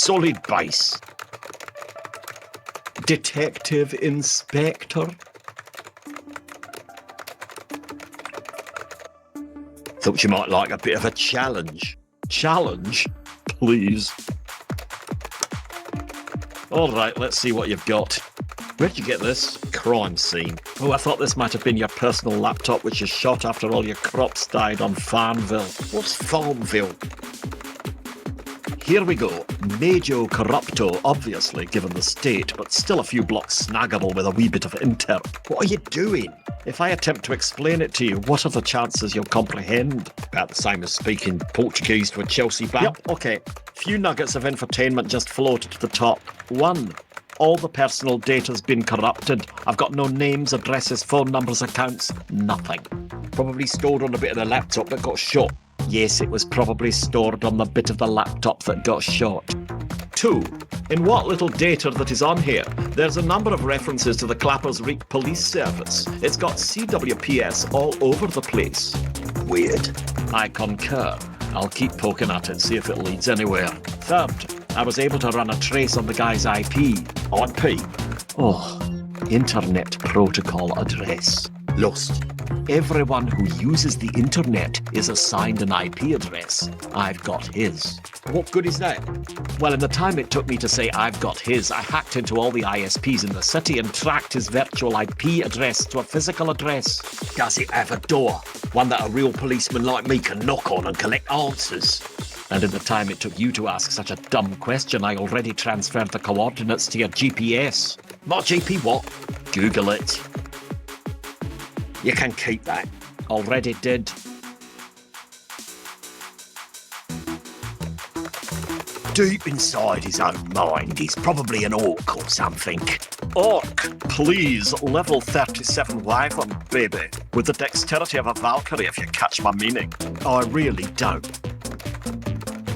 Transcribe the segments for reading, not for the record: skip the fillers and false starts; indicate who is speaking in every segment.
Speaker 1: Solid base. Detective Inspector. Thought you might like a bit of a challenge. Challenge? Please. All right, let's see what you've got. Where'd you get this? Crime scene. Oh, I thought this might have been your personal laptop which you shot after all your crops died on Farmville. What's Farmville? Here we go. Major corrupto, obviously, given the state, but still a few blocks snaggable with a wee bit of interp. What are you doing? If I attempt to explain it to you, what are the chances you'll comprehend? About the same as speaking Portuguese to a Chelsea fan. Yep, okay. Few nuggets of infotainment just floated to the top. 1. All the personal data's been corrupted. I've got no names, addresses, phone numbers, accounts, nothing. Probably stored on a bit of the laptop that got shot. Yes, it was probably stored on the bit of the laptop that got shot. 2. In what little data that is on here, there's a number of references to the Clappers Wreake police service. It's got CWPS all over the place. Weird. I concur. I'll keep poking at it, see if it leads anywhere. 3rd, I was able to run a trace on the guy's IP. IP? Oh, Internet Protocol Address. Lost. Everyone who uses the internet is assigned an IP address. I've got his. What good is that? Well, in the time it took me to say I've got his, I hacked into all the ISPs in the city and tracked his virtual IP address to a physical address. Does it have a door? One that a real policeman like me can knock on and collect answers? And in the time it took you to ask such a dumb question, I already transferred the coordinates to your GPS. My GP what? Google it. You can keep that. Already did. Deep inside his own mind, he's probably an orc or something. Orc, please, level 37 wyvern, baby. With the dexterity of a Valkyrie, if you catch my meaning. I really don't.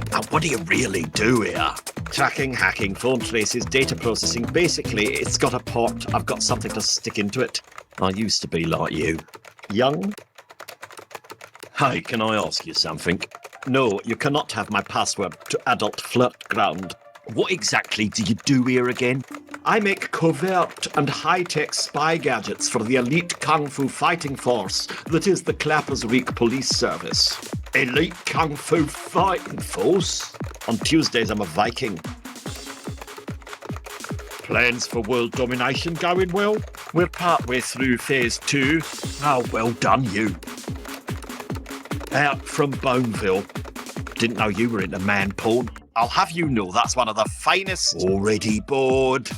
Speaker 1: Now, what do you really do here? Tracking, hacking, phone traces, data processing. Basically, it's got a port. I've got something to stick into it. I used to be like you. Young? Hey, can I ask you something? No, you cannot have my password to adult flirt ground. What exactly do you do here again? I make covert and high-tech spy gadgets for the elite kung fu fighting force that is the Clappers Wreake police service. Elite kung fu fighting force? On Tuesdays I'm a Viking. Plans for world domination going well? We're partway through phase 2. Oh, well done, you. Out from Boneville. Didn't know you were into man porn. I'll have you know that's one of the finest. Already bored.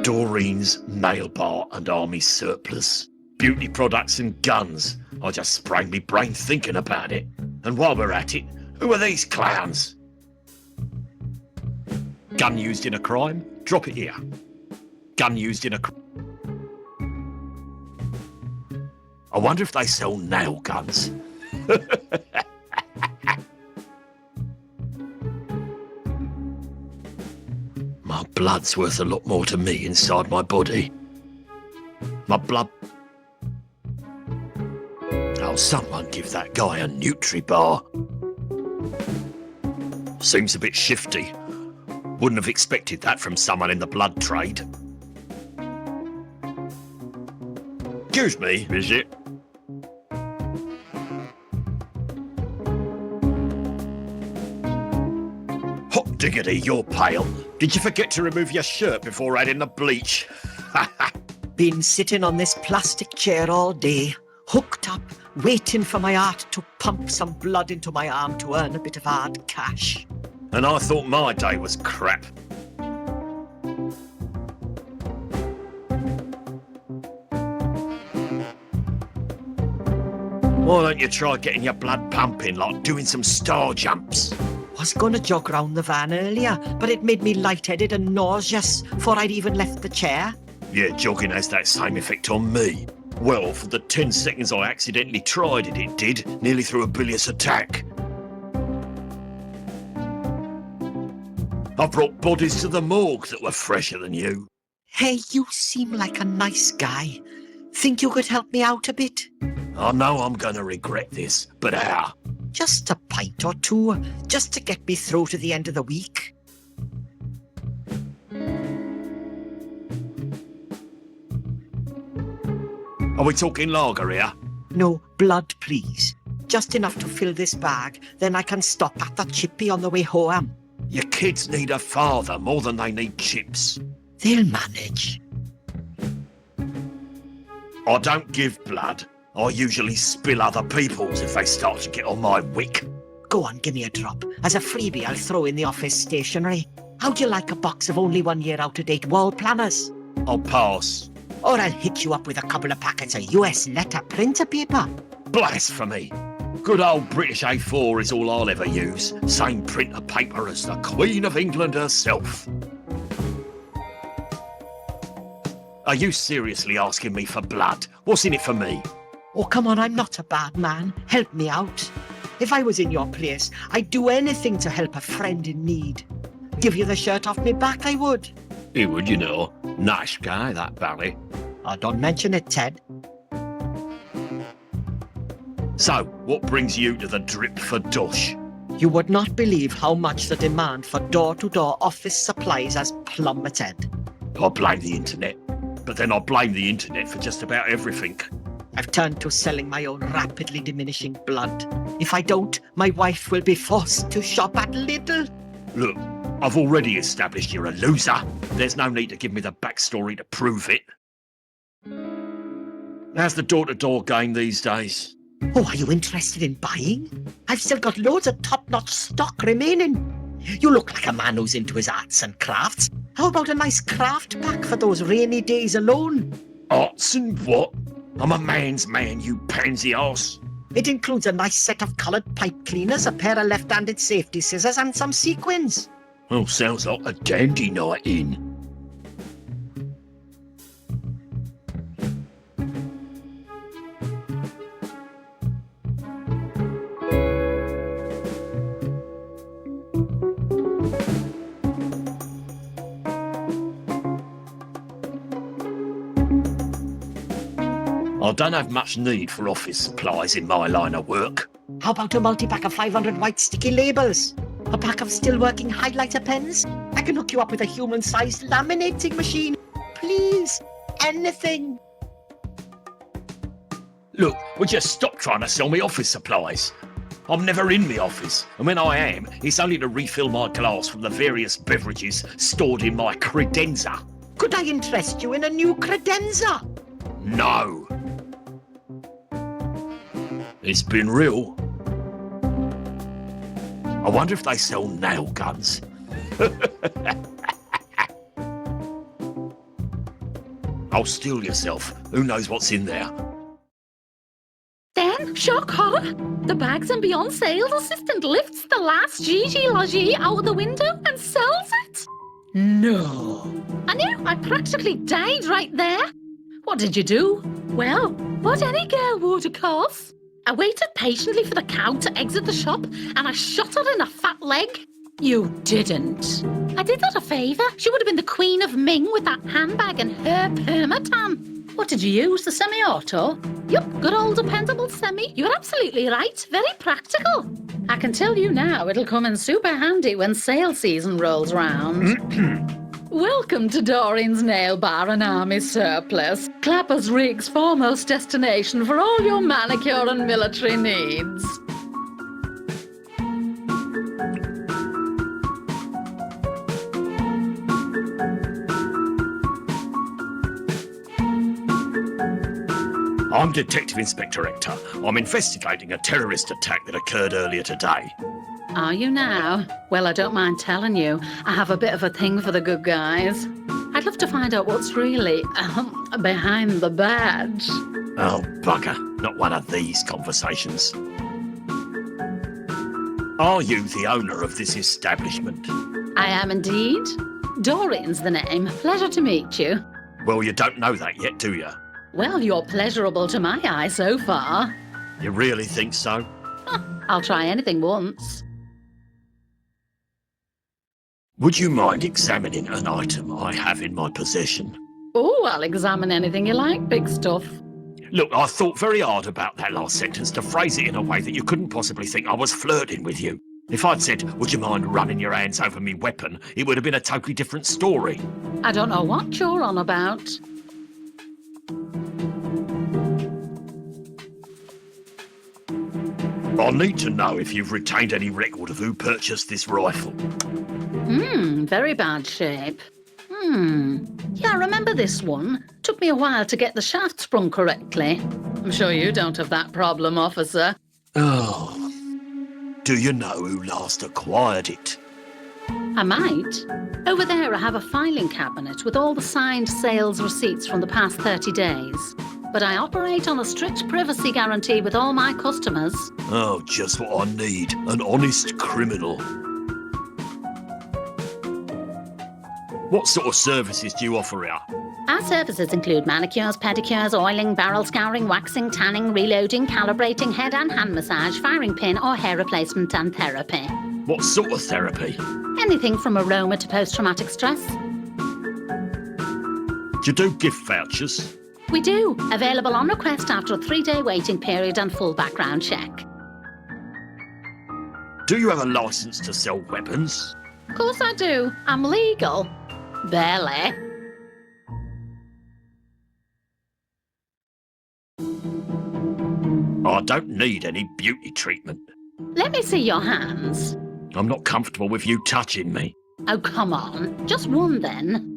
Speaker 1: Doreen's nail bar and army surplus. Beauty products and guns. I just sprained me brain thinking about it. And while we're at it, who are these clowns? Gun used in a crime? Drop it here. Gun used in a I wonder if they sell nail guns. My blood's worth a lot more to me inside my body. My blood... Oh, someone give that guy a Nutri-Bar. Seems a bit shifty. Wouldn't have expected that from someone in the blood trade. Excuse me, is it? Hot diggity, you're pale. Did you forget to remove your shirt before adding the bleach?
Speaker 2: Been sitting on this plastic chair all day, hooked up, waiting for my heart to pump some blood into my arm to earn a bit of hard cash.
Speaker 1: And I thought my day was crap. Why don't you try getting your blood pumping, like doing some star jumps?
Speaker 2: Was going to jog round the van earlier, but it made me lightheaded and nauseous before I'd even left the chair.
Speaker 1: Yeah, jogging has that same effect on me. Well, for the 10 seconds I accidentally tried it, it did, nearly through a bilious attack. I brought bodies to the morgue that were fresher than you.
Speaker 2: Hey, you seem like a nice guy. Think you could help me out a bit?
Speaker 1: I know I'm going to regret this, but how?
Speaker 2: Just a pint or two, just to get me through to the end of the week.
Speaker 1: Are we talking lager here?
Speaker 2: No, blood, please. Just enough to fill this bag, then I can stop at the chippy on the way home.
Speaker 1: Your kids need a father more than they need chips.
Speaker 2: They'll manage.
Speaker 1: I don't give blood. I usually spill other people's if they start to get on my wick.
Speaker 2: Go on, give me a drop. As a freebie, I'll throw in the office stationery. How'd you like a box of only 1 year out-of-date wall planners?
Speaker 1: I'll pass.
Speaker 2: Or I'll hit you up with a couple of packets of US letter printer paper.
Speaker 1: Blasphemy. Good old British A4 is all I'll ever use. Same printer paper as the Queen of England herself. Are you seriously asking me for blood? What's in it for me?
Speaker 2: Oh, come on, I'm not a bad man. Help me out. If I was in your place, I'd do anything to help a friend in need. Give you the shirt off me back, I would.
Speaker 1: He would, you know. Nice guy, that Barry.
Speaker 2: Oh, don't mention it, Ted.
Speaker 1: So, what brings you to the drip for Dush?
Speaker 2: You would not believe how much the demand for door-to-door office supplies has plummeted.
Speaker 1: I blame the internet. But then I blame the internet for just about everything.
Speaker 2: I've turned to selling my own rapidly diminishing blood. If I don't, my wife will be forced to shop at Lidl.
Speaker 1: Look, I've already established you're a loser. There's no need to give me the backstory to prove it. How's the door-to-door game these days?
Speaker 2: Oh, are you interested in buying? I've still got loads of top-notch stock remaining. You look like a man who's into his arts and crafts. How about a nice craft pack for those rainy days alone?
Speaker 1: Arts and what? I'm a man's man, you pansy arse.
Speaker 2: It includes a nice set of coloured pipe cleaners, a pair of left-handed safety scissors and some sequins.
Speaker 1: Well, sounds like a dandy night in. I don't have much need for office supplies in my line of work.
Speaker 2: How about a multi-pack of 500 white sticky labels? A pack of still-working highlighter pens? I can hook you up with a human-sized laminating machine. Please, anything.
Speaker 1: Look, would you stop trying to sell me office supplies? I'm never in my office, and when I am, it's only to refill my glass from the various beverages stored in my credenza.
Speaker 2: Could I interest you in a new credenza?
Speaker 1: No. It's been real. I wonder if they sell nail guns. I'll steal yourself. Who knows what's in there?
Speaker 3: Then, shock horror, the Bags and Beyond sales assistant lifts the last Gigi Logie out of the window and sells it. No. I knew, I practically died right there. What did you do? Well, what any girl would, of course. I waited patiently for the cow to exit the shop and I shot her in the fat leg. You didn't. I did her a favour. She would have been the Queen of Ming with that handbag and her permatan. What did you use, the semi-auto? Yup, good old dependable semi. You're absolutely right. Very practical. I can tell you now it'll come in super handy when sale season rolls round. Welcome to Doreen's Nail Bar and Army Surplus, Clappers Wreake's foremost destination for all your manicure and military needs.
Speaker 1: I'm Detective Inspector Hector. I'm investigating a terrorist attack that occurred earlier today.
Speaker 3: Are you now? Well, I don't mind telling you, I have a bit of a thing for the good guys. I'd love to find out what's really behind the badge.
Speaker 1: Oh, bugger. Not one of these conversations. Are you the owner of this establishment?
Speaker 3: I am indeed. Doreen's the name. Pleasure to meet you.
Speaker 1: Well, you don't know that yet, do you?
Speaker 3: Well, you're pleasurable to my eye so far.
Speaker 1: You really think so?
Speaker 3: I'll try anything once.
Speaker 1: Would you mind examining an item I have in my possession?
Speaker 3: Oh, I'll examine anything you like, big stuff.
Speaker 1: Look, I thought very hard about that last sentence to phrase it in a way that you couldn't possibly think I was flirting with you. If I'd said, would you mind running your hands over me weapon, it would have been a totally different story.
Speaker 3: I don't know what you're on about.
Speaker 1: I need to know if you've retained any record of who purchased this rifle.
Speaker 3: Very bad shape. Yeah, I remember this one. Took me a while to get the shaft sprung correctly. I'm sure you don't have that problem, officer.
Speaker 1: Oh. Do you know who last acquired it?
Speaker 3: I might. Over there I have a filing cabinet with all the signed sales receipts from the past 30 days. But I operate on a strict privacy guarantee with all my customers.
Speaker 1: Oh, just what I need. An honest criminal. What sort of services do you offer out?
Speaker 3: Our services include manicures, pedicures, oiling, barrel scouring, waxing, tanning, reloading, calibrating, head and hand massage, firing pin or hair replacement and therapy.
Speaker 1: What sort of therapy?
Speaker 3: Anything from aroma to post-traumatic stress.
Speaker 1: Do you do gift vouchers?
Speaker 3: We do. Available on request after a 3-day waiting period and full background check.
Speaker 1: Do you have a license to sell weapons?
Speaker 3: Of course I do. I'm legal. Barely.
Speaker 1: I don't need any beauty treatment.
Speaker 3: Let me see your hands.
Speaker 1: I'm not comfortable with you touching me.
Speaker 3: Oh, come on. Just one then.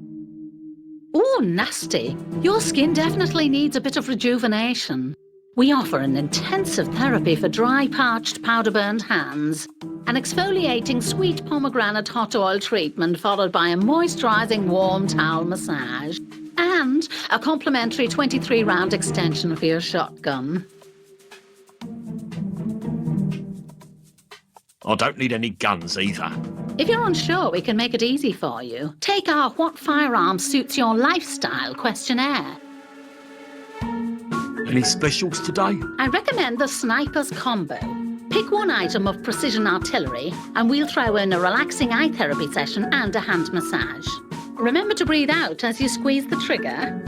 Speaker 3: Oh, nasty. Your skin definitely needs a bit of rejuvenation. We offer an intensive therapy for dry, parched, powder-burned hands. An exfoliating sweet pomegranate hot oil treatment followed by a moisturising warm towel massage. And a complimentary 23-round extension for your shotgun.
Speaker 1: I don't need any guns either.
Speaker 3: If you're unsure, we can make it easy for you. Take our What Firearm Suits Your Lifestyle questionnaire.
Speaker 1: Any specials today?
Speaker 3: I recommend the Sniper's Combo. Pick one item of precision artillery and we'll throw in a relaxing eye therapy session and a hand massage. Remember to breathe out as you squeeze the trigger.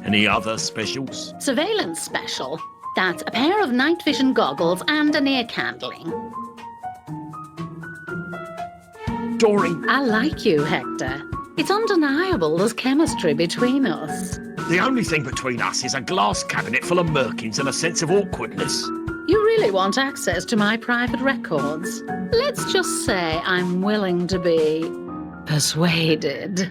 Speaker 1: Any other specials?
Speaker 3: Surveillance Special. That's a pair of night vision goggles and an ear candling.
Speaker 1: Doreen,
Speaker 3: I like you, Hector. It's undeniable there's chemistry between us.
Speaker 1: the only thing between us is a glass cabinet full of merkins and a sense of awkwardness.
Speaker 3: You really want access to my private records? Let's just say I'm willing to be persuaded.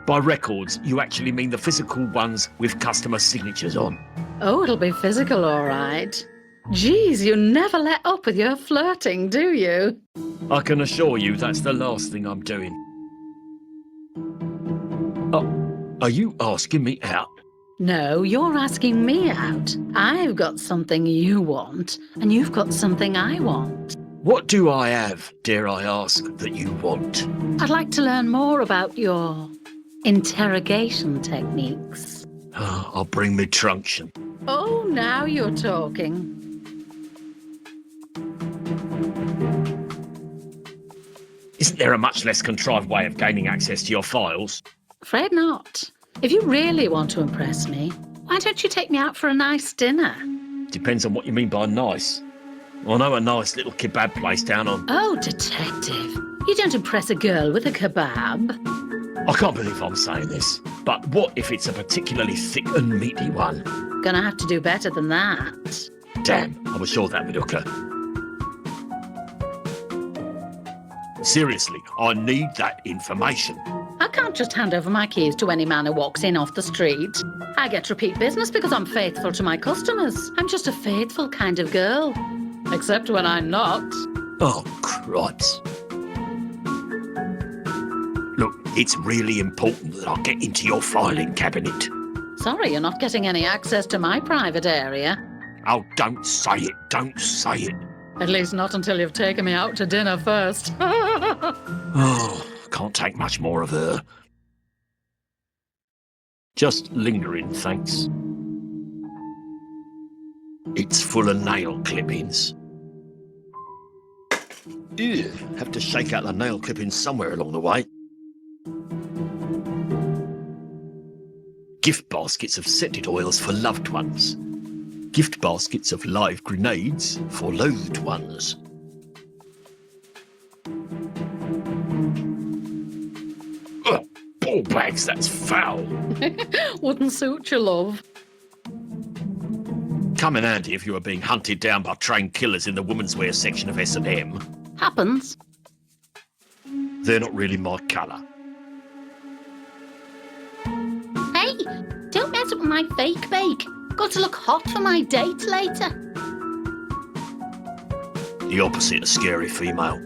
Speaker 1: By records, you actually mean the physical ones with customer signatures on.
Speaker 3: Oh, it'll be physical, all right. Geez, you never let up with your flirting, do you?
Speaker 1: I can assure you that's the last thing I'm doing. Oh, are you asking me out?
Speaker 3: No, you're asking me out. I've got something you want, and you've got something I want.
Speaker 1: What do I have, dare I ask, that you want?
Speaker 3: I'd like to learn more about your interrogation techniques.
Speaker 1: Oh, I'll bring me truncheon.
Speaker 3: Oh, now you're talking.
Speaker 1: Isn't there a much less contrived way of gaining access to your files?
Speaker 3: Afraid not. If you really want to impress me, why don't you take me out for a nice dinner?
Speaker 1: Depends on what you mean by nice. I know a nice little kebab place down on...
Speaker 3: Oh, detective. You don't impress a girl with a kebab.
Speaker 1: I can't believe I'm saying this, but what if it's a particularly thick and meaty one?
Speaker 3: Gonna have to do better than that.
Speaker 1: Damn, I was sure that would occur. Seriously, I need that information.
Speaker 3: I can't just hand over my keys to any man who walks in off the street. I get repeat business because I'm faithful to my customers. I'm just a faithful kind of girl. Except when I'm not.
Speaker 1: Oh, cripes. Look, it's really important that I get into your filing cabinet.
Speaker 3: Sorry, you're not getting any access to my private area.
Speaker 1: Oh, don't say it, don't say it.
Speaker 3: At least not until you've taken me out to dinner first.
Speaker 1: Oh, can't take much more of her. Just lingering, thanks. It's full of nail clippings. Ew, have to shake out the nail clippings somewhere along the way. Gift baskets of scented oils for loved ones. Gift baskets of live grenades for loathed ones. Ugh, ball bags, that's foul.
Speaker 3: Wouldn't suit you, love.
Speaker 1: Come in handy if you were being hunted down by trained killers in the women's wear section of S&M.
Speaker 3: Happens.
Speaker 1: They're not really my colour.
Speaker 3: Hey, don't mess up my fake bake. Got to look hot for my date later.
Speaker 1: The opposite of scary female.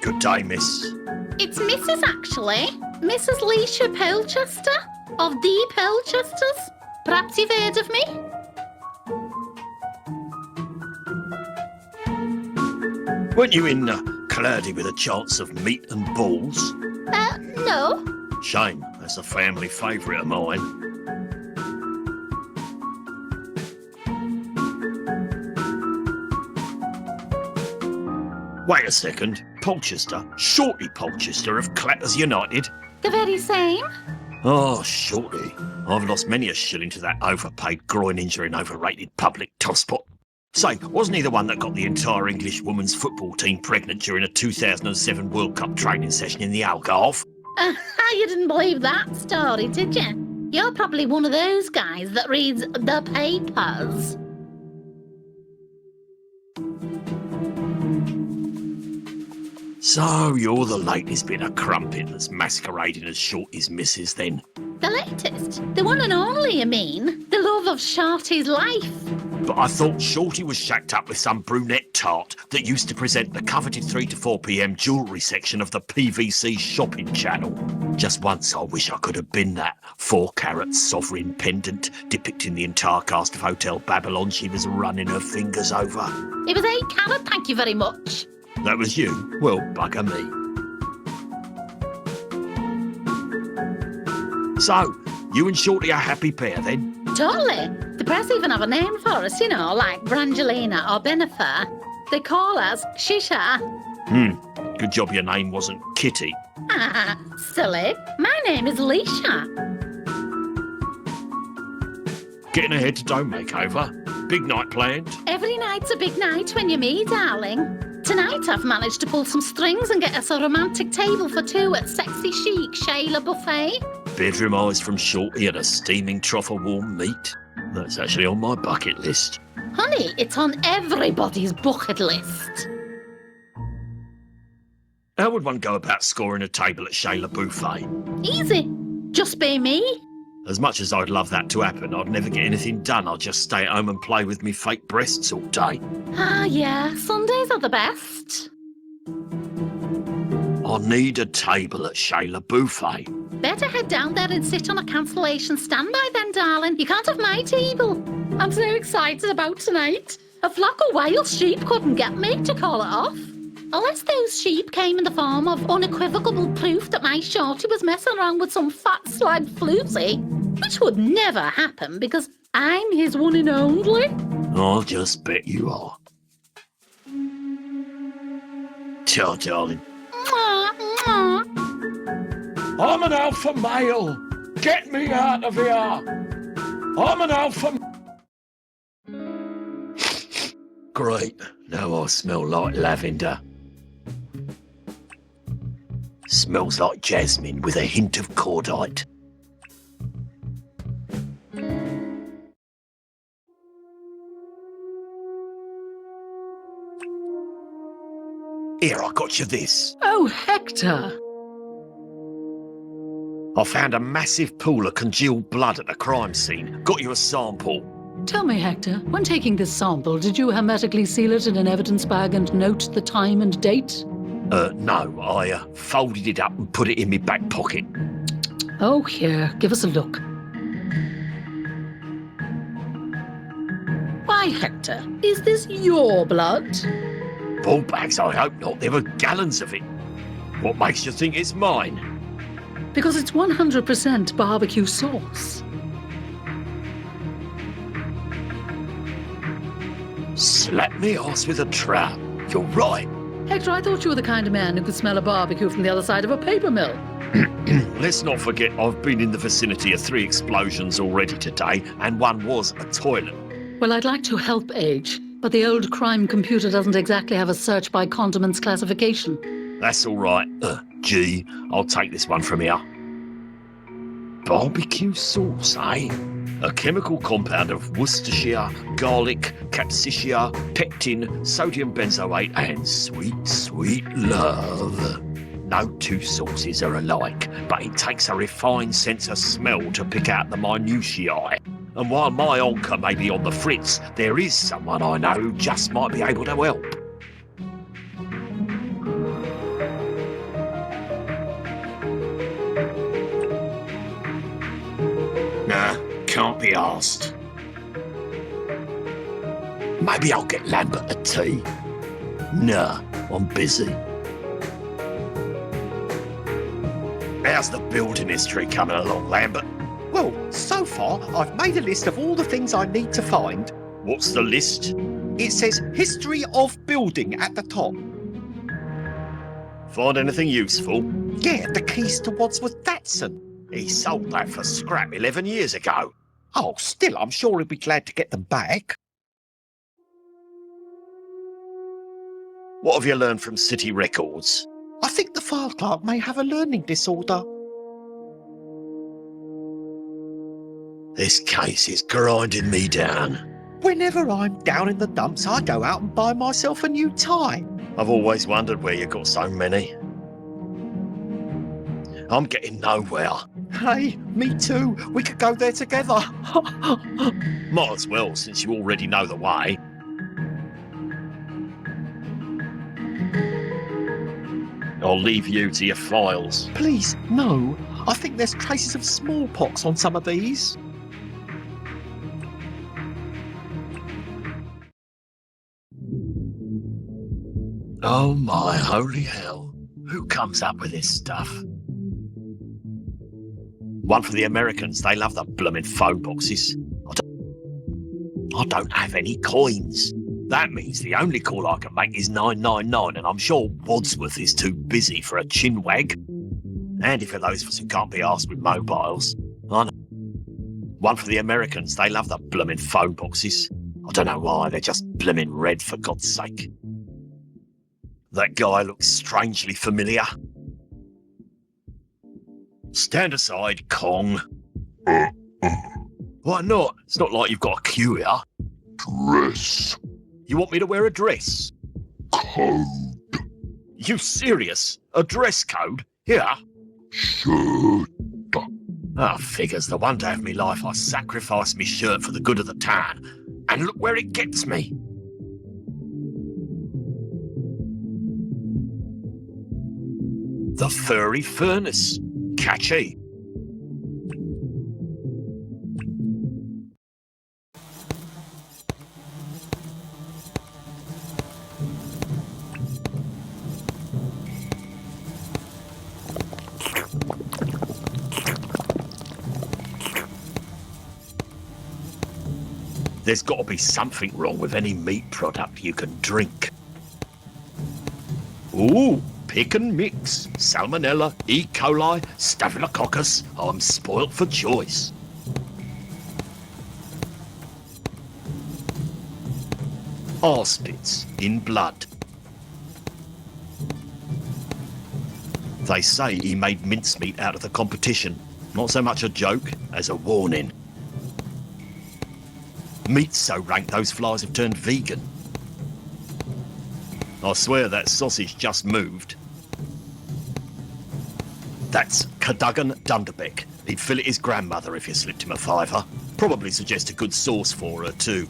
Speaker 1: Good day, miss.
Speaker 3: It's Mrs. actually. Mrs. Leisha Pelchester of the Pelchesters. Perhaps you've heard of me?
Speaker 1: Weren't you in Cloudy with a Chance of Meat and Balls?
Speaker 3: No.
Speaker 1: Shame, that's a family favourite of mine. Wait a second. Polchester? Shorty Polchester of Clappers United?
Speaker 3: The very same.
Speaker 1: Oh, Shorty. I've lost many a shilling to that overpaid groin injury and overrated public tosspot. Say, wasn't he the one that got the entire English women's football team pregnant during a 2007 World Cup training session in the Algarve?
Speaker 3: You didn't believe that story, did you? You're probably one of those guys that reads the papers.
Speaker 1: So you're the latest bit of crumpet that's masquerading as Shorty's missus then?
Speaker 3: The latest. The one and only, I mean. The love of Shorty's life.
Speaker 1: But I thought Shorty was shacked up with some brunette tart that used to present the coveted 3 to 4 p.m. jewellery section of the PVC shopping channel. Just once I wish I could have been that 4-carat sovereign pendant depicting the entire cast of Hotel Babylon she was running her fingers over.
Speaker 3: It was 8 carat, thank you very much.
Speaker 1: That was you? Well, bugger me. So, you and Shorty are a happy pair then?
Speaker 3: Totally. The press even have a name for us, you know, like Brangelina or Benifer. They call us Shisha.
Speaker 1: Good job your name wasn't Kitty.
Speaker 3: Ah, silly. My name is Leisha.
Speaker 1: Getting a head-to-toe makeover. Big night planned.
Speaker 3: Every night's a big night when you're me, darling. Tonight I've managed to pull some strings and get us a romantic table for 2 at Sexy Chic Shayla Buffet.
Speaker 1: Bedroom eyes from Shorty and a steaming trough of warm meat. That's actually on my bucket list.
Speaker 3: Honey, it's on everybody's bucket list.
Speaker 1: How would one go about scoring a table at Shayla Buffet?
Speaker 3: Easy. Just be me.
Speaker 1: As much as I'd love that to happen, I'd never get anything done. I'd just stay at home and play with me fake breasts all day.
Speaker 3: Ah, yeah. Sundays are the best.
Speaker 1: I need a table at Shayla Buffet.
Speaker 3: Better head down there and sit on a cancellation standby then, darling. You can't have my table. I'm so excited about tonight. A flock of wild sheep couldn't get me to call it off. Unless those sheep came in the form of unequivocal proof that my shorty was messing around with some fat slag floozy, which would never happen because I'm his one and only.
Speaker 1: I'll just bet you are. Ciao, darling.
Speaker 3: Mwah, mwah.
Speaker 1: I'm an alpha male. Get me out of here. I'm an alpha. Great. Now I smell like lavender. Smells like jasmine with a hint of cordite. Here, I got you this.
Speaker 4: Oh, Hector!
Speaker 1: I found a massive pool of congealed blood at the crime scene. Got you a sample.
Speaker 4: Tell me, Hector, when taking this sample, did you hermetically seal it in an evidence bag and note the time and date?
Speaker 1: No, I folded it up and put it in my back pocket.
Speaker 4: Oh, here, give us a look. Why, Hector, is this your blood?
Speaker 1: Ball bags, I hope not. There were gallons of it. What makes you think it's mine?
Speaker 4: Because it's 100% barbecue sauce.
Speaker 1: Slap me arse with a trap. You're right.
Speaker 4: Hector, I thought you were the kind of man who could smell a barbecue from the other side of a paper mill.
Speaker 1: Let's not forget I've been in the vicinity of 3 explosions already today, and one was a toilet.
Speaker 4: Well, I'd like to help Age, but the old crime computer doesn't exactly have a search by condiments classification.
Speaker 1: That's all right. G, I'll take this one from here. Barbecue sauce, eh? A chemical compound of Worcestershire, garlic, capsicum, pectin, sodium benzoate, and sweet, sweet love. No 2 sauces are alike, but it takes a refined sense of smell to pick out the minutiae. And while my onker may be on the fritz, there is someone I know who just might be able to help. Nah, can't be asked. Maybe I'll get Lambert a tea. Nah, I'm busy. How's the building history coming along, Lambert?
Speaker 5: Well, so far, I've made a list of all the things I need to find.
Speaker 1: What's the list?
Speaker 5: It says History of Building at the top.
Speaker 1: Find anything useful?
Speaker 5: Yeah, the keys to Wadsworth Datsun.
Speaker 1: He sold that for scrap 11 years ago.
Speaker 5: Oh, still, I'm sure he'll be glad to get them back.
Speaker 1: What have you learned from City Records?
Speaker 5: I think the file clerk may have a learning disorder.
Speaker 1: This case is grinding me down.
Speaker 5: Whenever I'm down in the dumps, I go out and buy myself a new tie.
Speaker 1: I've always wondered where you got so many. I'm getting nowhere.
Speaker 5: Hey, me too. We could go there together.
Speaker 1: Might as well, since you already know the way. I'll leave you to your files.
Speaker 5: Please, no. I think there's traces of smallpox on some of these.
Speaker 1: Oh my holy hell. Who comes up with this stuff? One for the Americans. They love the blooming phone boxes. I don't have any coins. That means the only call I can make is 999, and I'm sure Wadsworth is too busy for a chinwag. Handy for those of us who can't be arsed with mobiles. I know. One for the Americans. They love the blooming phone boxes. I don't know why. They're just blooming red, for God's sake. That guy looks strangely familiar. Stand aside, Kong. Why not? It's not like you've got a queue here.
Speaker 6: Dress
Speaker 1: You want me to wear a dress?
Speaker 6: code
Speaker 1: You serious? A dress code? Here?
Speaker 6: shirt
Speaker 1: Ah, figures. The one day of me life I sacrificed me shirt for the good of the town. And look where it gets me. The furry furnace. Catchy. There's got to be something wrong with any meat product you can drink. Ooh, pick and mix. Salmonella, E. coli, Staphylococcus. I'm spoilt for choice. Arspits in blood. They say he made mincemeat out of the competition. Not so much a joke as a warning. Meat's so rank those flies have turned vegan. I swear that sausage just moved. That's Cadogan Dunderbeck. He'd fillet his grandmother if you slipped him a fiver. Probably suggest a good sauce for her too.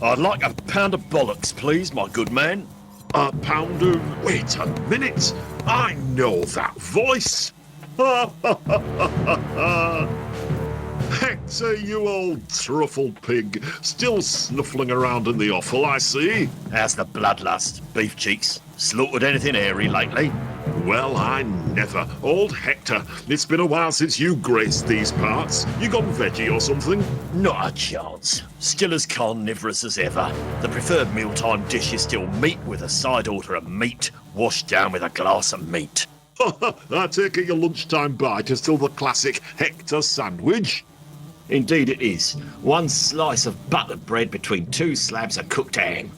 Speaker 1: I'd like a pound of bollocks, please, my good man.
Speaker 6: a pound of... Wait a minute! I know that voice! Hector, you old truffle pig. Still snuffling around in the offal, I see.
Speaker 1: How's the bloodlust? Beef cheeks? Slaughtered anything hairy lately?
Speaker 6: Well, I never. Old Hector, it's been a while since you graced these parts. You gone veggie or something?
Speaker 1: Not a chance. Still as carnivorous as ever. The preferred mealtime dish is still meat with a side order of meat, washed down with a glass of meat.
Speaker 6: I take it your lunchtime bite is still the classic Hector sandwich.
Speaker 1: Indeed it is. One slice of buttered bread between two slabs of cooked ham.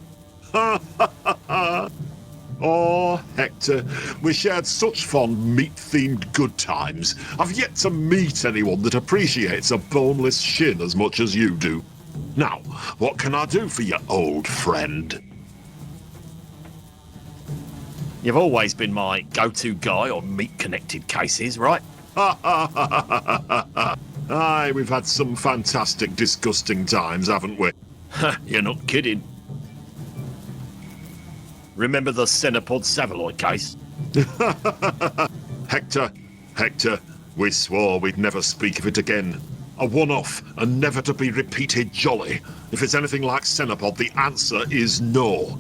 Speaker 6: Oh, Hector, we shared such fond meat-themed good times. I've yet to meet anyone that appreciates a boneless shin as much as you do. Now, what can I do for you, old friend?
Speaker 1: You've always been my go-to guy on meat-connected cases, right?
Speaker 6: Aye, we've had some fantastic, disgusting times, haven't we?
Speaker 1: You're not kidding. Remember the Cenopod Savaloid case?
Speaker 6: Hector, we swore we'd never speak of it again. A one-off and never to be repeated jolly. If it's anything like Cenopod, the answer is no.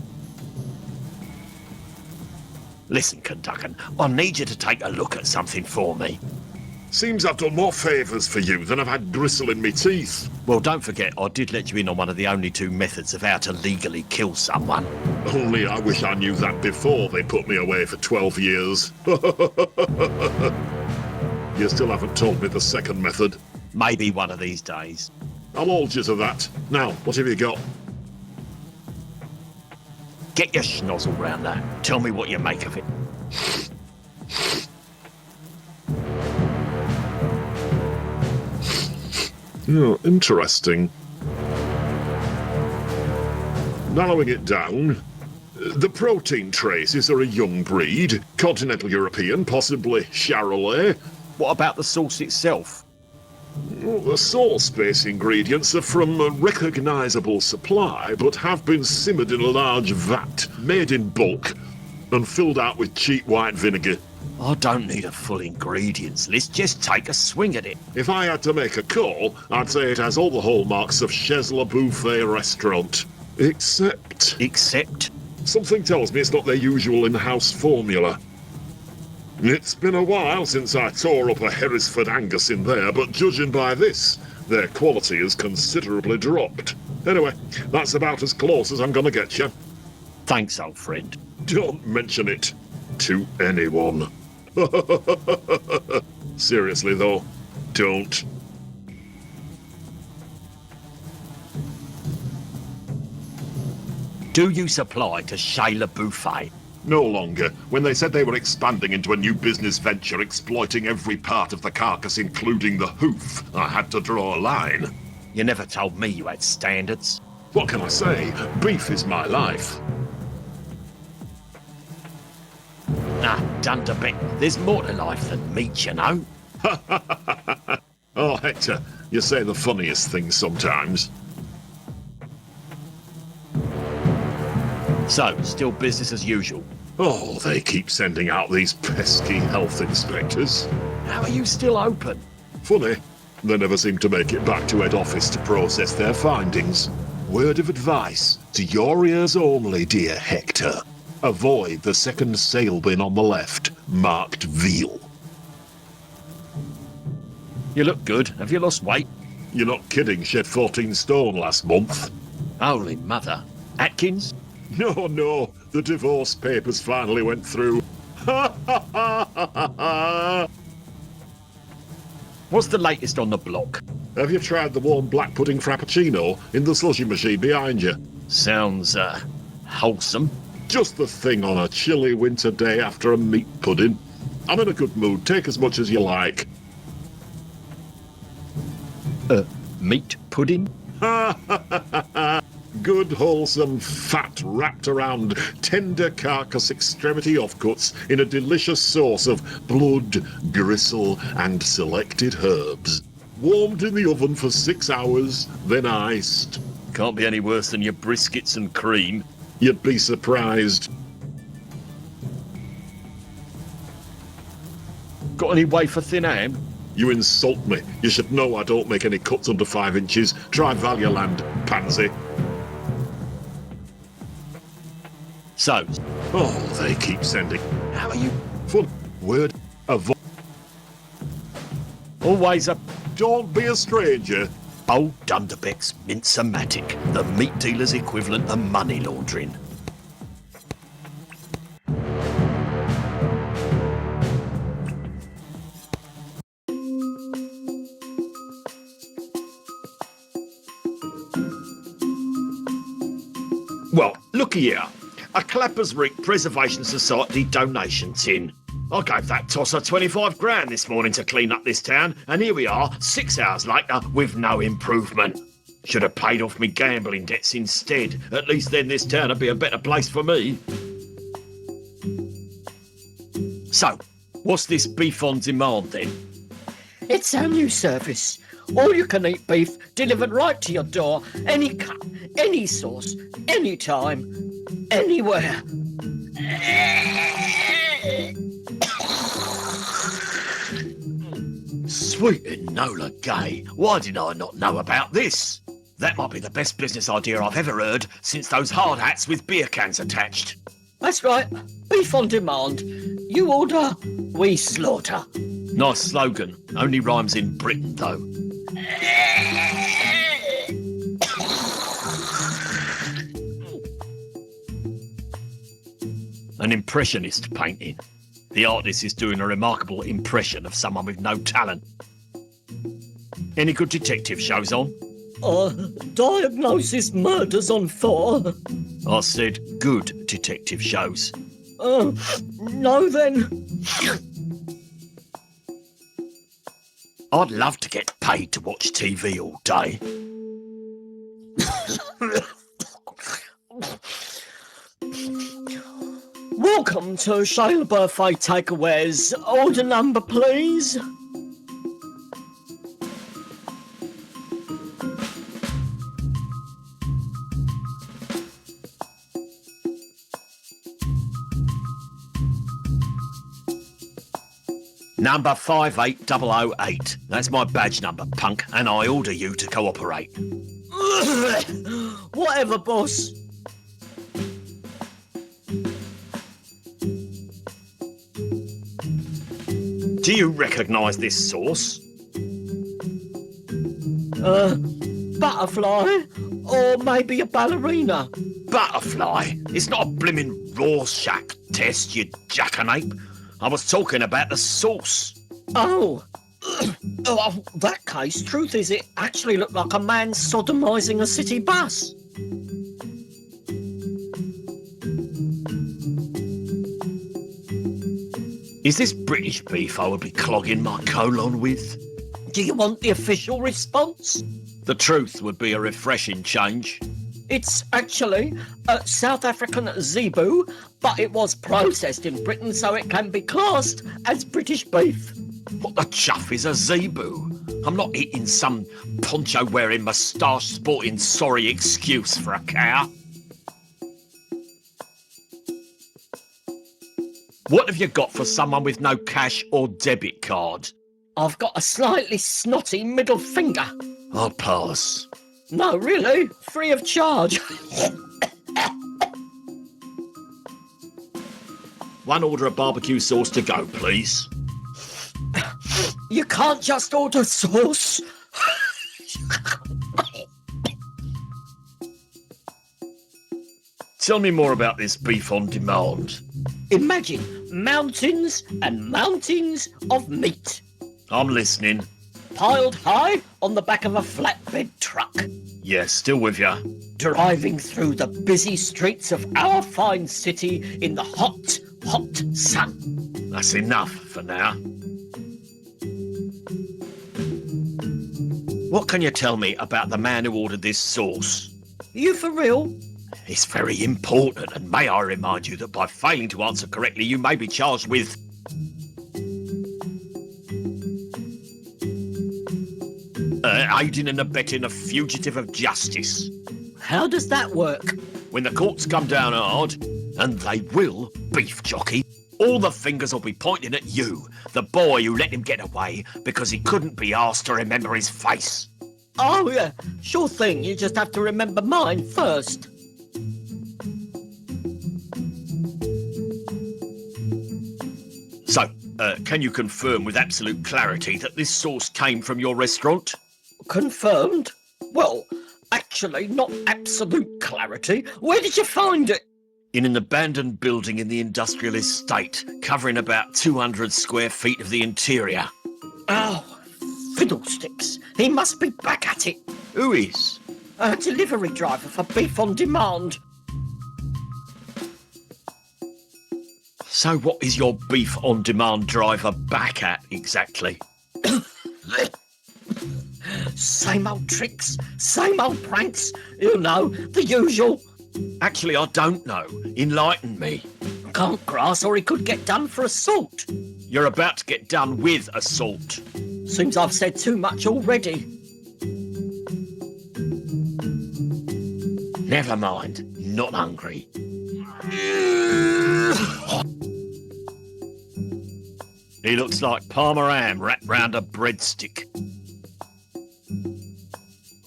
Speaker 1: Listen, Conduckin, I need you to take a look at something for me.
Speaker 6: Seems I've done more favours for you than I've had gristle in me teeth.
Speaker 1: Well, don't forget, I did let you in on one of the only two methods of how to legally kill someone.
Speaker 6: Only I wish I knew that before they put me away for 12 years. You still haven't told me the second method.
Speaker 1: Maybe one of these days.
Speaker 6: I'll hold you to that. Now, what have you got?
Speaker 1: Get your schnozzle round that. Tell me what you make of it.
Speaker 6: Oh, interesting. Narrowing it down, the protein traces are a young breed, continental European, possibly Charolais.
Speaker 1: What about the sauce itself?
Speaker 6: The sauce-based ingredients are from a recognisable supply, but have been simmered in a large vat, made in bulk, and filled out with cheap white vinegar.
Speaker 1: I don't need a full ingredients list, just take a swing at it.
Speaker 6: If I had to make a call, I'd say it has all the hallmarks of Chez Le Buffet restaurant. Except...
Speaker 1: Except?
Speaker 6: Something tells me it's not their usual in-house formula. It's been a while since I tore up a Hereford Angus in there, but judging by this, their quality has considerably dropped. Anyway, that's about as close as I'm gonna get you.
Speaker 1: Thanks, old friend.
Speaker 6: Don't mention it to anyone. Seriously, though, don't.
Speaker 1: Do you supply to Chez Le Buffet?
Speaker 6: No longer. When they said they were expanding into a new business venture, exploiting every part of the carcass, including the hoof, I had to draw a line.
Speaker 1: You never told me you had standards.
Speaker 6: What can I say? Beef is my life.
Speaker 1: Nah, done to bet. There's more to life than meat, you know.
Speaker 6: Oh, Hector, you say the funniest things sometimes.
Speaker 1: So, still business as usual.
Speaker 6: Oh, they keep sending out these pesky health inspectors.
Speaker 1: How are you still open?
Speaker 6: Funny, they never seem to make it back to head office to process their findings. Word of advice, to your ears only, dear Hector. Avoid the second sale bin on the left, marked veal.
Speaker 1: You look good. Have you lost weight?
Speaker 6: You're not kidding, shed 14 stone last month.
Speaker 1: Holy mother. Atkins?
Speaker 6: No, the divorce papers finally went through.
Speaker 1: What's the latest on the block?
Speaker 6: Have you tried the warm black pudding frappuccino in the slushy machine behind you?
Speaker 1: Sounds, wholesome.
Speaker 6: Just the thing on a chilly winter day after a meat pudding. I'm in a good mood, take as much as you like.
Speaker 1: Meat pudding?
Speaker 6: Good, wholesome fat wrapped around tender carcass extremity offcuts in a delicious sauce of blood, gristle, and selected herbs. Warmed in the oven for 6 hours, then iced.
Speaker 1: Can't be any worse than your briskets and cream.
Speaker 6: You'd be surprised.
Speaker 1: Got any wafer thin ham?
Speaker 6: You insult me. You should know I don't make any cuts under 5 inches. Try Valurland, pansy.
Speaker 1: So,
Speaker 6: Oh, they keep sending.
Speaker 1: how are you?
Speaker 6: Fun word. Avoid.
Speaker 1: Always a
Speaker 6: Don't be a stranger.
Speaker 1: old Dunderbeck's Mince-O-Matic, the meat dealer's equivalent of money laundering. Well, looky here. A Clappers Wreake Preservation Society donation tin. I gave that tosser 25 grand this morning to clean up this town, and here we are, 6 hours later, with no improvement. Should have paid off me gambling debts instead. At least then this town would be a better place for me. So, what's this beef on demand then?
Speaker 2: It's our new service. All you can eat beef delivered right to your door, any cut, any sauce, any time, anywhere.
Speaker 1: Sweet Enola Gay, why did I not know about this? That might be the best business idea I've ever heard since those hard hats with beer cans attached.
Speaker 2: That's right, beef on demand. You order, we slaughter.
Speaker 1: Nice slogan, only rhymes in Britain though. An impressionist painting. The artist is doing a remarkable impression of someone with no talent. Any good detective shows on?
Speaker 2: Diagnosis murders on 4.
Speaker 1: I said good detective shows.
Speaker 2: No then.
Speaker 1: I'd love to get paid to watch TV all day.
Speaker 2: Welcome to Shale Birthday Takeaways. Order number, please.
Speaker 1: Number 58008. That's my badge number, punk, and I order you to cooperate.
Speaker 2: Whatever, boss.
Speaker 1: Do you recognise this sauce?
Speaker 2: Butterfly? Or maybe a ballerina?
Speaker 1: Butterfly? It's not a blimmin' Rorschach test, you jackanape. I was talking about the sauce.
Speaker 2: Oh. Oh, that case, truth is, it actually looked like a man sodomising a city bus.
Speaker 1: Is this British beef I would be clogging my colon with?
Speaker 2: Do you want the official response?
Speaker 1: The truth would be a refreshing change.
Speaker 2: It's actually a South African zebu, but it was processed in Britain, so it can be classed as British beef.
Speaker 1: What the chuff is a zebu? I'm not eating some poncho-wearing, moustache-sporting sorry excuse for a cow. What have you got for someone with no cash or debit card?
Speaker 2: I've got a slightly snotty middle finger.
Speaker 1: I'll pass.
Speaker 2: No, really, free of charge.
Speaker 1: One order of barbecue sauce to go, please.
Speaker 2: You can't just order sauce.
Speaker 1: Tell me more about this beef on demand.
Speaker 2: Imagine mountains and mountains of meat,
Speaker 1: I'm listening.
Speaker 2: piled high on the back of a flatbed truck,
Speaker 1: Yeah, still with ya.
Speaker 2: driving through the busy streets of our fine city in the hot, hot sun.
Speaker 1: That's enough for now. What can you tell me about the man who ordered this sauce?
Speaker 2: You for real?
Speaker 1: It's very important, and may I remind you that by failing to answer correctly, you may be charged with... aiding and abetting a fugitive of justice.
Speaker 2: How does that work?
Speaker 1: When the courts come down hard, and they will, beef jockey, all the fingers will be pointing at you, the boy who let him get away because he couldn't be asked to remember his face.
Speaker 2: Oh, yeah, sure thing. You just have to remember mine first.
Speaker 1: So, can you confirm with absolute clarity that this sauce came from your restaurant?
Speaker 2: Confirmed? Well, actually, not absolute clarity. Where did you find it?
Speaker 1: In an abandoned building in the industrial estate, covering about 200 square feet of the interior.
Speaker 2: Oh, fiddlesticks. He must be back at it.
Speaker 1: Who is?
Speaker 2: A delivery driver for beef on demand.
Speaker 1: So what is your beef on demand driver back at exactly?
Speaker 2: Same old tricks, same old pranks, you know, the usual.
Speaker 1: Actually, I don't know. Enlighten me.
Speaker 2: Can't grass or he could get done for assault.
Speaker 1: You're about to get done with assault.
Speaker 2: Seems I've said too much already.
Speaker 1: Never mind. Not hungry. He looks like Parma ham wrapped round a breadstick.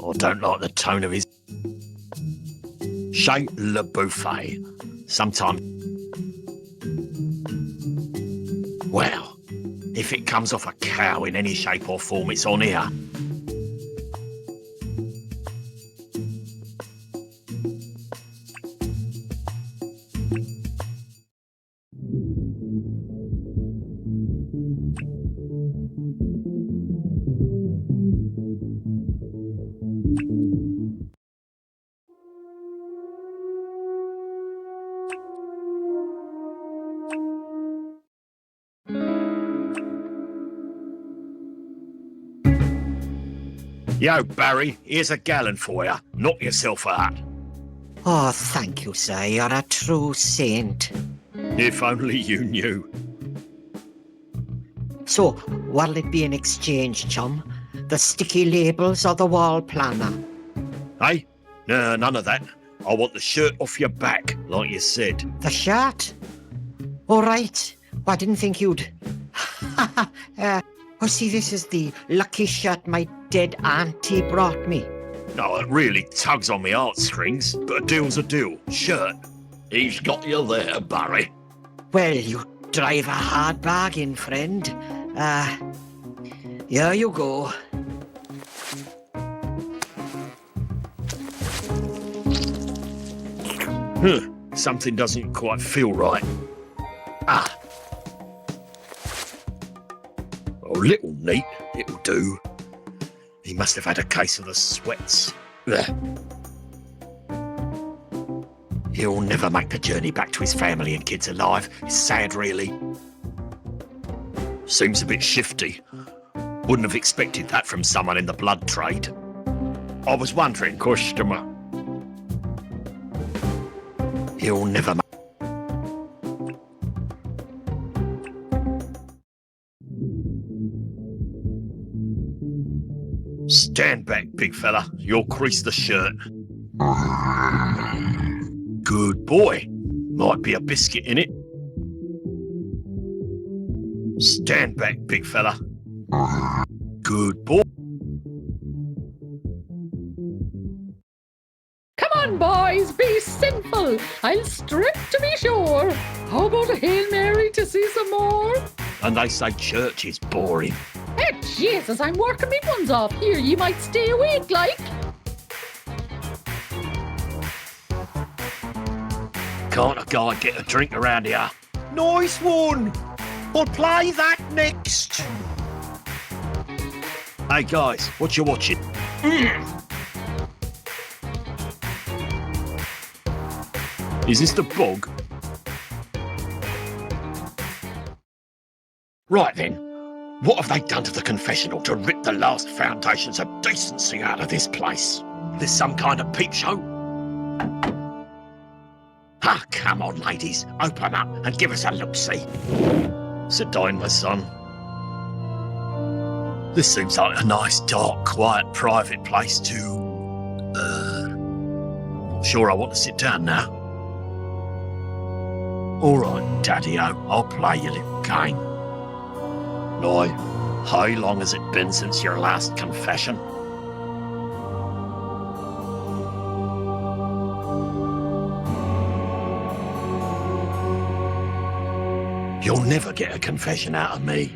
Speaker 1: I don't like the tone of his... Chez le buffet. Sometimes... Well, if it comes off a cow in any shape or form, it's on here. Yo, Barry, here's a gallon for you. Knock yourself out.
Speaker 2: Oh, thank you, sir. You're a true saint.
Speaker 1: If only you knew.
Speaker 2: So, what'll it be in exchange, chum? The sticky labels or the wall planner?
Speaker 1: Hey? No, none of that. I want the shirt off your back, like you said.
Speaker 2: The shirt? All right. Well, I didn't think you'd... oh, see, this is the lucky shirt my dead auntie brought me.
Speaker 1: No, it really tugs on me heartstrings, but a deal's a deal. Shirt. He's got you there, Barry.
Speaker 2: Well, you drive a hard bargain, friend. Here you go.
Speaker 1: Something doesn't quite feel right. Ah. Oh, little neat. It'll do. He must have had a case of the sweats. Ugh. He'll never make the journey back to his family and kids alive. It's sad, really. Seems a bit shifty. Wouldn't have expected that from someone in the blood trade. I was wondering, customer. He'll never make... Stand back, big fella. You'll crease the shirt. Good boy. Might be a biscuit in it. Stand back, big fella. Good boy.
Speaker 4: Come on, boys, be sinful. I'll strip to be sure. How about a Hail Mary to see some more?
Speaker 1: And they say church is boring.
Speaker 4: Hey, Jesus, I'm working me buns off here. You might stay awake, like.
Speaker 1: Can't a guy get a drink around here?
Speaker 5: Nice one. We'll play that next.
Speaker 1: Hey guys, what you watching? Is this the bog? Right then, what have they done to the confessional to rip the last foundations of decency out of this place? This some kind of peep show? Ah, come on, ladies, open up and give us a look-see. Sit down, my son. This seems like a nice, dark, quiet, private place to... I'm not sure I want to sit down now. All right, Daddy-O, I'll play your little game. Now, how long has it been since your last confession? You'll never get a confession out of me.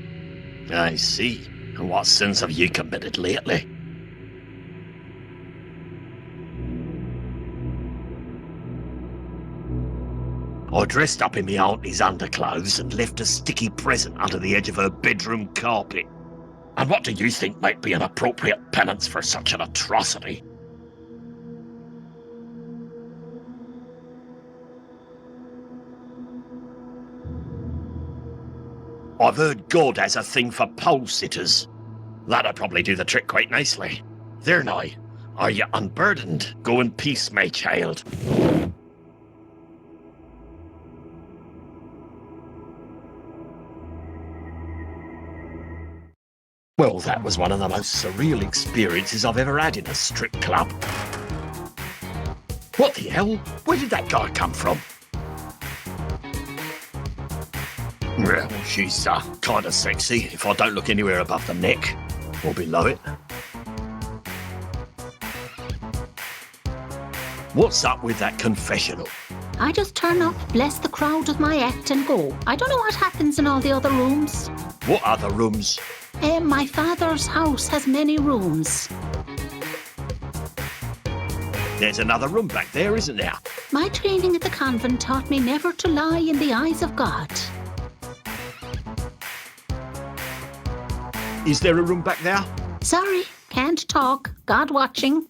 Speaker 1: I see. And what sins have you committed lately? I dressed up in my auntie's underclothes and left a sticky present under the edge of her bedroom carpet. And what do you think might be an appropriate penance for such an atrocity? I've heard God has a thing for pole sitters. That'll probably do the trick quite nicely. There now. Are you unburdened? Go in peace, my child. Well, that was one of the most surreal experiences I've ever had in a strip club. What the hell? Where did that guy come from? Well, she's kind of sexy if I don't look anywhere above the neck or below it. What's up with that confessional?
Speaker 3: I just turn up, bless the crowd with my act and go. I don't know what happens in all the other rooms.
Speaker 1: What other rooms?
Speaker 3: My father's house has many rooms.
Speaker 1: There's another room back there, isn't there?
Speaker 3: My training at the convent taught me never to lie in the eyes of God.
Speaker 1: Is there a room back there?
Speaker 3: Sorry, can't talk. God watching.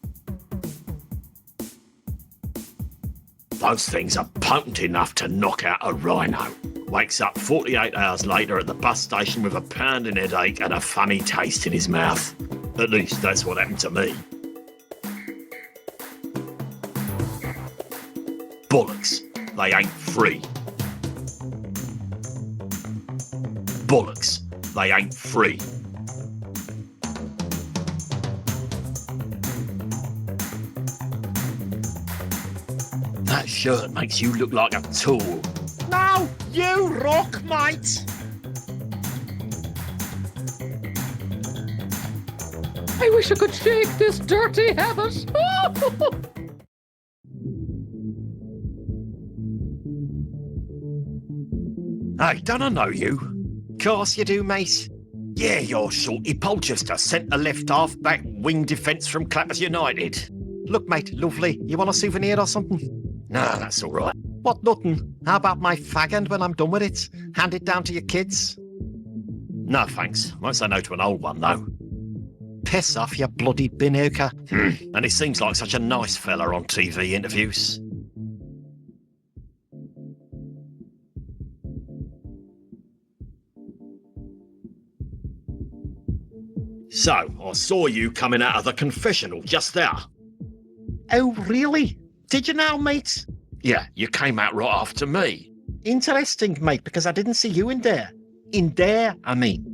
Speaker 1: Those things are potent enough to knock out a rhino. Wakes up 48 hours later at the bus station with a pounding headache and a funny taste in his mouth. At least that's what happened to me. Bollocks. They ain't free. Bollocks. They ain't free. That shirt makes you look like a tool.
Speaker 5: Now, you rock, mate!
Speaker 4: I wish I could shake this dirty habit.
Speaker 1: Hey, don't I know you?
Speaker 5: Course you do, mate.
Speaker 1: Yeah, you're Shorty Polchester, centre-left half-back wing defence from Clappers United.
Speaker 5: Look, mate, lovely. You want a souvenir or something?
Speaker 1: Nah, that's all right.
Speaker 5: What, nothing? How about my fag end when I'm done with it? Hand it down to your kids?
Speaker 1: No, thanks. Won't say no to an old one, though.
Speaker 5: Piss off, you bloody bin hooker.
Speaker 1: And he seems like such a nice fella on TV interviews. So, I saw you coming out of the confessional just there.
Speaker 5: Oh, really? Did you now, mate?
Speaker 1: Yeah, you came out right after me.
Speaker 5: Interesting, mate, because I didn't see you in there. In there, I mean.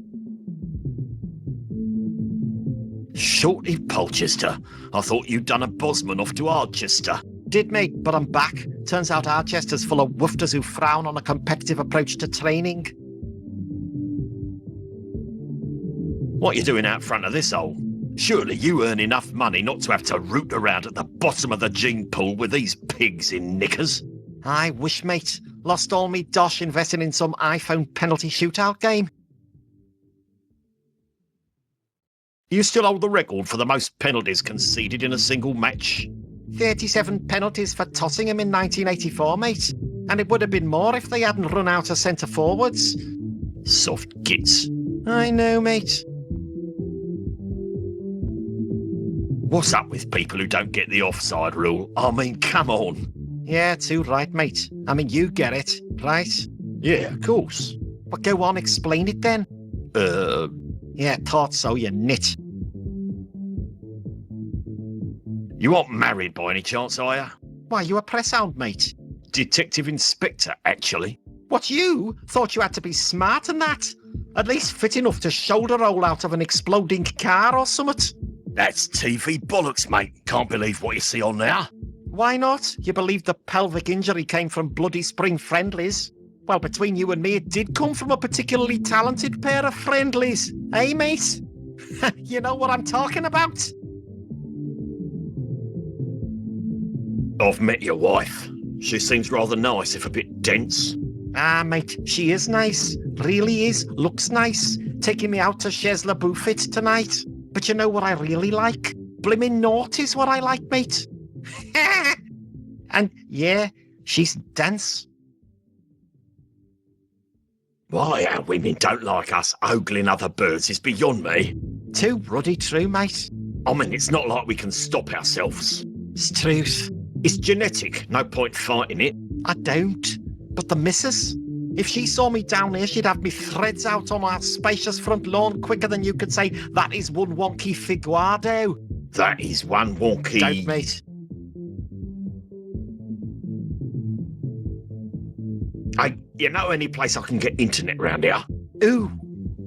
Speaker 1: Shorty Polchester. I thought you'd done a Bosman off to Archester.
Speaker 5: Did, mate, but I'm back. Turns out Archester's full of woofters who frown on a competitive approach to training.
Speaker 1: What you doing out front of this hole? Surely you earn enough money not to have to root around at the bottom of the gene pool with these pigs in knickers.
Speaker 5: I wish, mate. Lost all me dosh investing in some iPhone penalty shootout game.
Speaker 1: You still hold the record for the most penalties conceded in a single match?
Speaker 5: 37 penalties for Tottenham in 1984, mate. And it would have been more if they hadn't run out of centre forwards.
Speaker 1: Soft gits.
Speaker 5: I know, mate.
Speaker 1: What's up with people who don't get the offside rule? I mean, come on.
Speaker 5: Yeah, too right, mate. I mean, you get it, right?
Speaker 1: Yeah, of course.
Speaker 5: But go on, explain it then. Yeah, thought so, you nit.
Speaker 1: You aren't married by any chance, are you?
Speaker 5: Why, you a press hound, mate?
Speaker 1: Detective Inspector, actually.
Speaker 5: What, you? Thought you had to be smart and that? At least fit enough to shoulder roll out of an exploding car or summit?
Speaker 1: That's TV bollocks, mate. Can't believe what you see on there.
Speaker 5: Why not? You believe the pelvic injury came from bloody spring friendlies? Well, between you and me, it did come from a particularly talented pair of friendlies. Eh, mate? You know what I'm talking about?
Speaker 1: I've met your wife. She seems rather nice, if a bit dense.
Speaker 5: Ah, mate, she is nice. Really is. Looks nice. Taking me out to Chez Le Buffet tonight. But you know what I really like? Blimmin' naught is what I like, mate. And yeah, she's dense.
Speaker 1: Why our women don't like us ogling other birds is beyond me.
Speaker 5: Too ruddy true, mate.
Speaker 1: I mean, it's not like we can stop ourselves.
Speaker 5: It's truth.
Speaker 1: It's genetic, no point fighting it.
Speaker 5: I don't. But the missus? If she saw me down here, she'd have me threads out on our spacious front lawn quicker than you could say, that is one wonky figuado.
Speaker 1: That is one wonky.
Speaker 5: Don't, mate.
Speaker 1: Hey, you know any place I can get internet round here?
Speaker 5: Ooh,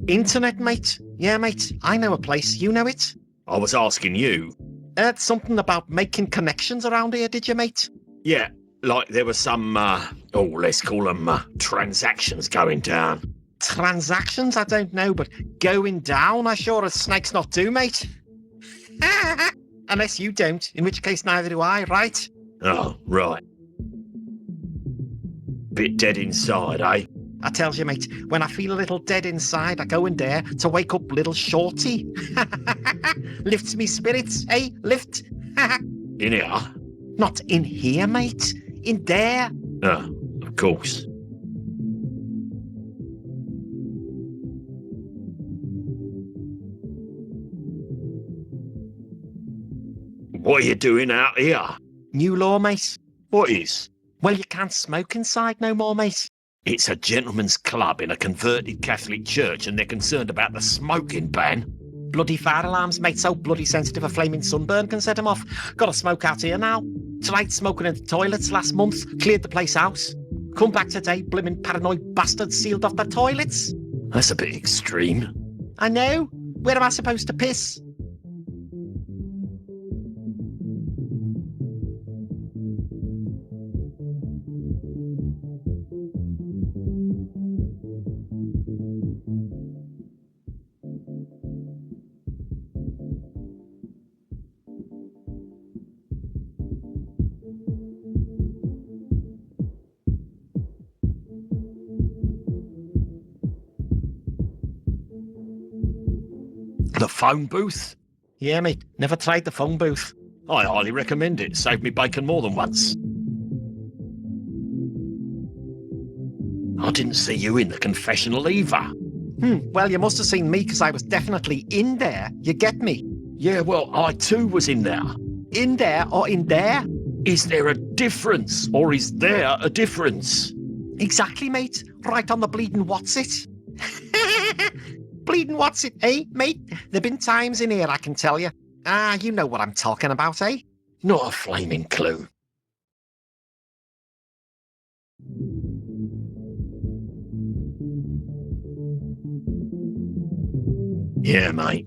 Speaker 5: internet, mate? Yeah, mate, I know a place. You know it?
Speaker 1: I was asking you.
Speaker 5: Heard something about making connections around here, did you, mate?
Speaker 1: Yeah, like there were some, let's call them transactions going down.
Speaker 5: Transactions? I don't know, but going down, I sure as snakes not do, mate. Unless you don't, in which case neither do I, right?
Speaker 1: Oh, right. Bit dead inside, eh?
Speaker 5: I tells you, mate, when I feel a little dead inside, I go in there to wake up little Shorty. Lifts me spirits, eh? Lift.
Speaker 1: In here?
Speaker 5: Not in here, mate. In there.
Speaker 1: Oh, of course. What are you doing out here?
Speaker 5: New law, mate.
Speaker 1: What is?
Speaker 5: Well, you can't smoke inside no more, mate.
Speaker 1: It's a gentleman's club in a converted Catholic church and they're concerned about the smoking ban.
Speaker 5: Bloody fire alarms, mate, so bloody sensitive a flaming sunburn can set 'em off. Gotta smoke out here now. Tried smoking in the toilets last month, cleared the place out. Come back today, blimmin' paranoid bastards sealed off the toilets.
Speaker 1: That's a bit extreme.
Speaker 5: I know. Where am I supposed to piss?
Speaker 1: The phone booth?
Speaker 5: Yeah, mate, never tried the phone booth.
Speaker 1: I highly recommend it. Saved me bacon more than once. I didn't see you in the confessional either.
Speaker 5: Well, you must have seen me because I was definitely in there. You get me?
Speaker 1: Yeah, well, I too was in there.
Speaker 5: In there or in there?
Speaker 1: Is there a difference, or is there a difference?
Speaker 5: Exactly, mate. Right on the bleeding what's it. Bleeding what's it, eh, mate? There've been times in here, I can tell you. Ah, you know what I'm talking about, eh?
Speaker 1: Not a flaming clue. Yeah, mate.